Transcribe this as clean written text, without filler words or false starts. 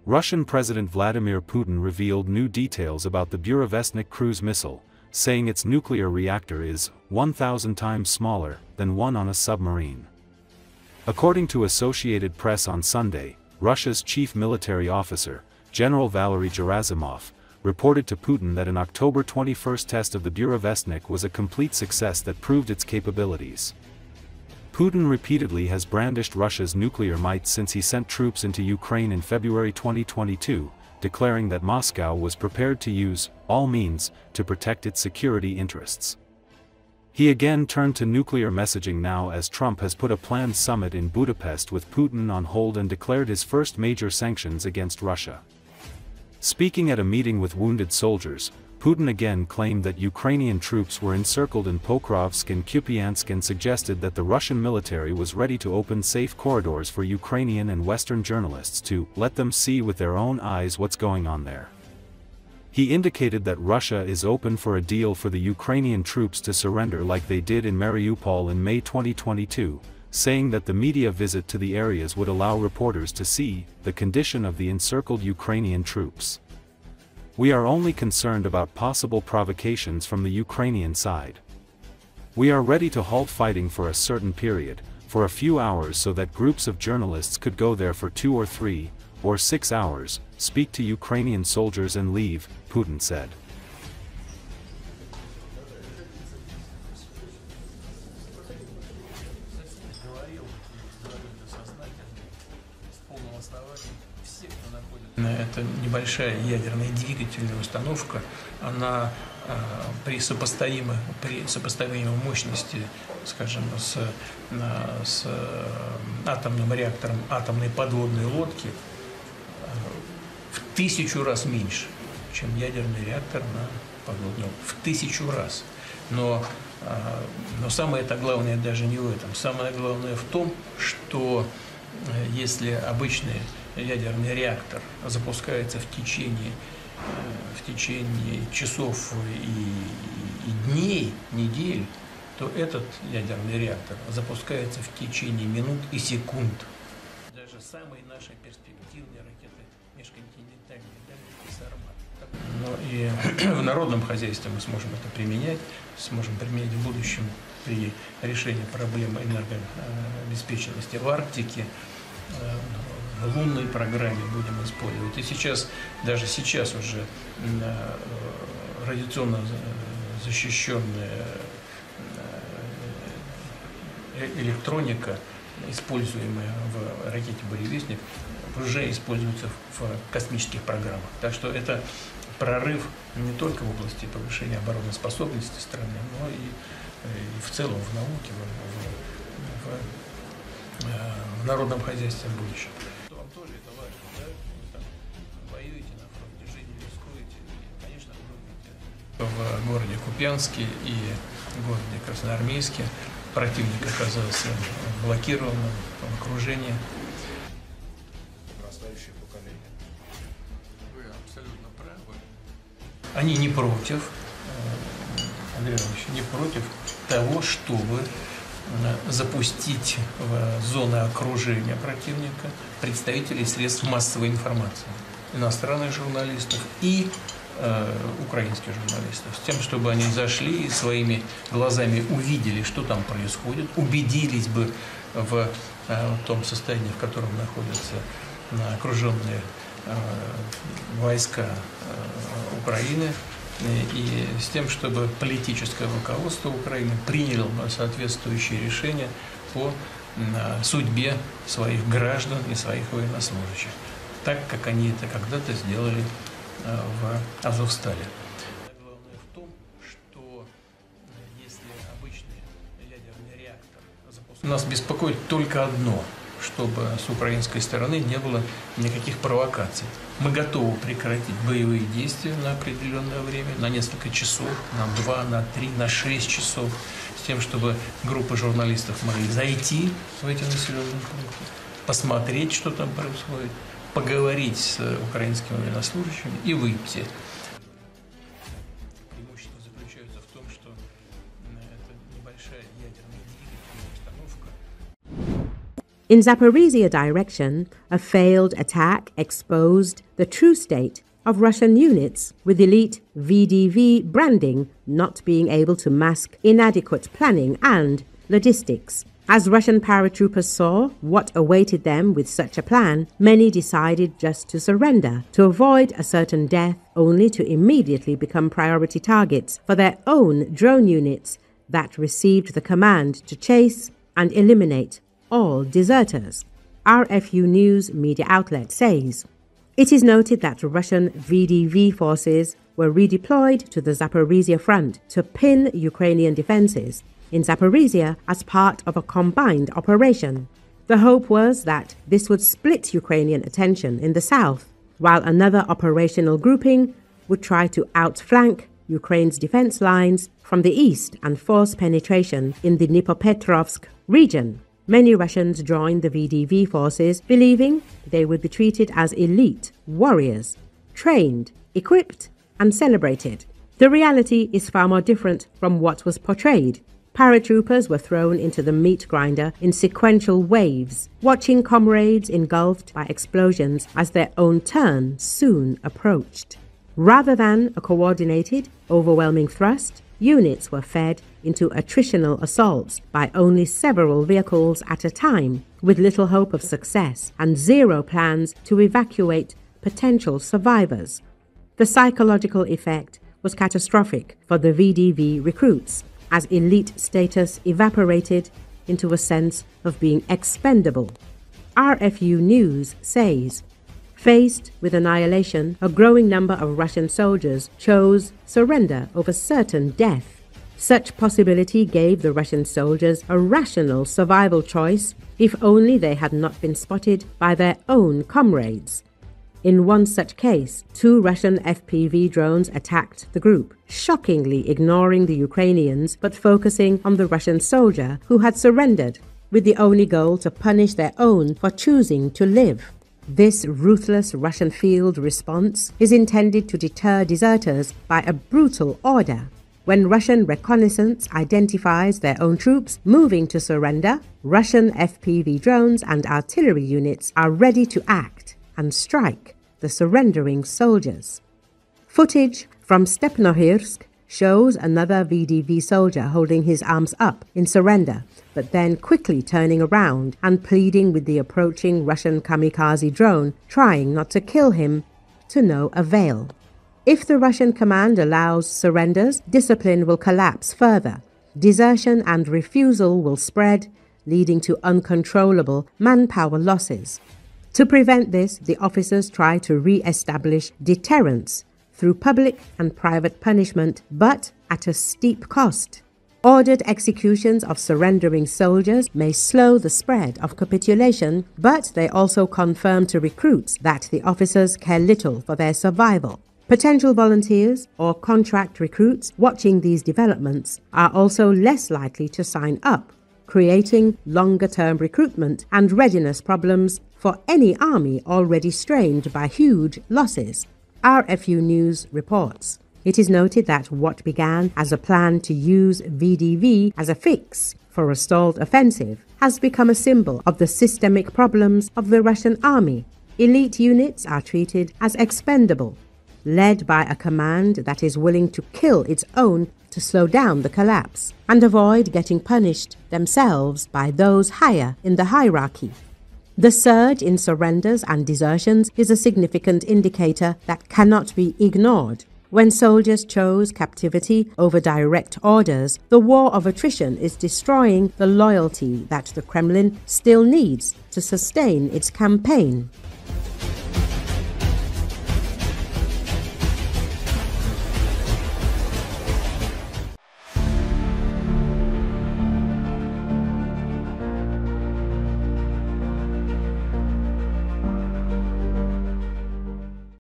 Russian President Vladimir Putin revealed new details about the Burevestnik cruise missile, saying its nuclear reactor is 1,000 times smaller than one on a submarine. According to Associated Press on Sunday, Russia's chief military officer, General Valery Gerasimov, reported to Putin that an October 21 test of the Burevestnik was a complete success that proved its capabilities. Putin repeatedly has brandished Russia's nuclear might since he sent troops into Ukraine in February 2022, declaring that Moscow was prepared to use all means to protect its security interests. He again turned to nuclear messaging now as Trump has put a planned summit in Budapest with Putin on hold and declared his first major sanctions against Russia. Speaking at a meeting with wounded soldiers, Putin again claimed that Ukrainian troops were encircled in Pokrovsk and Kupiansk and suggested that the Russian military was ready to open safe corridors for Ukrainian and Western journalists to let them see with their own eyes what's going on there. He indicated that Russia is open for a deal for the Ukrainian troops to surrender like they did in Mariupol in May 2022, saying that the media visit to the areas would allow reporters to see the condition of the encircled Ukrainian troops. We are only concerned about possible provocations from the Ukrainian side. We are ready to halt fighting for a certain period, for a few hours so that groups of journalists could go there for 2 or 3, or 6 hours, speak to Ukrainian soldiers and leave, Putin said. Это небольшая ядерная двигательная установка, она при сопоставимой мощности, скажем, с атомным реактором атомной подводной лодки в 1000 раз меньше, чем ядерный реактор на подводной лодке. В 1000 раз. Но самое-то главное даже не в этом. Самое главное в том, что если обычный ядерный реактор запускается в течение часов и дней, недель, то этот ядерный реактор запускается в течение минут и секунд. Даже самые наши перспективные ракеты межконтинентальные дальности Сармат. Но и в народном хозяйстве мы сможем это применять, сможем применять в будущем при решении проблемы энергообеспеченности в Арктике, в лунной программе будем использовать. И сейчас, даже сейчас уже радиационно защищенная электроника, используемая в ракете «Буревестник», уже используется в космических программах. Так что это прорыв не только в области повышения обороноспособности страны, но и в целом в науке, в народном хозяйстве в будущем. Вам тоже это важно, да? Вы там воюете на фронте, жизнью рискуете, и, конечно, в городе Купянске и городе Красноармейске противник оказался блокированным в окружении. Растающее поколение. Вы абсолютно правы. Они не против, Андрей Иванович, не против того, чтобы запустить в зоны окружения противника представителей средств массовой информации, иностранных журналистов и украинских журналистов, с тем, чтобы они зашли и своими глазами увидели, что там происходит, убедились бы в том состоянии, в котором находятся окруженные войска Украины, и с тем, чтобы политическое руководство Украины приняло соответствующие решения по судьбе своих граждан и своих военнослужащих, так, как они это когда-то сделали в Азовстале. Главное в том, что если обычный ядерный реактор запускается, нас беспокоит только одно, чтобы с украинской стороны не было никаких провокаций. Мы готовы прекратить боевые действия на определенное время, на несколько часов, на 2, на 3, на 6 часов, с тем, чтобы группы журналистов могли зайти в эти населенные пункты, посмотреть, что там происходит, поговорить с украинскими военнослужащими и выйти. Преимущество заключается в том, что это небольшая ядерная двигательная установка. In Zaporizhia direction, a failed attack exposed the true state of Russian units, with elite VDV branding not being able to mask inadequate planning and logistics. As Russian paratroopers saw what awaited them with such a plan, many decided just to surrender to avoid a certain death, only to immediately become priority targets for their own drone units that received the command to chase and eliminate all deserters. RFU News media outlet says. It is noted that Russian VDV forces were redeployed to the Zaporizhia front to pin Ukrainian defenses in Zaporizhia as part of a combined operation. The hope was that this would split Ukrainian attention in the south, while another operational grouping would try to outflank Ukraine's defense lines from the east and force penetration in the Dnipropetrovsk region. Many Russians joined the VDV forces, believing they would be treated as elite warriors, trained, equipped, and celebrated. The reality is far more different from what was portrayed. Paratroopers were thrown into the meat grinder in sequential waves, watching comrades engulfed by explosions as their own turn soon approached. Rather than a coordinated, overwhelming thrust, units were fed into attritional assaults by only several vehicles at a time, with little hope of success and zero plans to evacuate potential survivors. The psychological effect was catastrophic for the VDV recruits, as elite status evaporated into a sense of being expendable. RFU News says, faced with annihilation, a growing number of Russian soldiers chose surrender over certain death. Such possibility gave the Russian soldiers a rational survival choice, if only they had not been spotted by their own comrades. In one such case, 2 Russian FPV drones attacked the group, shockingly ignoring the Ukrainians but focusing on the Russian soldier who had surrendered, with the only goal to punish their own for choosing to live. This ruthless Russian field response is intended to deter deserters by a brutal order. When Russian reconnaissance identifies their own troops moving to surrender, Russian FPV drones and artillery units are ready to act and strike the surrendering soldiers. Footage from Stepnohirsk shows another VDV soldier holding his arms up in surrender, but then quickly turning around and pleading with the approaching Russian kamikaze drone, trying not to kill him, to no avail. If the Russian command allows surrenders, discipline will collapse further. Desertion and refusal will spread, leading to uncontrollable manpower losses. To prevent this, the officers try to re-establish deterrence through public and private punishment, but at a steep cost. Ordered executions of surrendering soldiers may slow the spread of capitulation, but they also confirm to recruits that the officers care little for their survival. Potential volunteers or contract recruits watching these developments are also less likely to sign up, creating longer-term recruitment and readiness problems for any army already strained by huge losses. RFU News reports. It is noted that what began as a plan to use VDV as a fix for a stalled offensive has become a symbol of the systemic problems of the Russian army. Elite units are treated as expendable, led by a command that is willing to kill its own to slow down the collapse and avoid getting punished themselves by those higher in the hierarchy. The surge in surrenders and desertions is a significant indicator that cannot be ignored. When soldiers chose captivity over direct orders, the war of attrition is destroying the loyalty that the Kremlin still needs to sustain its campaign.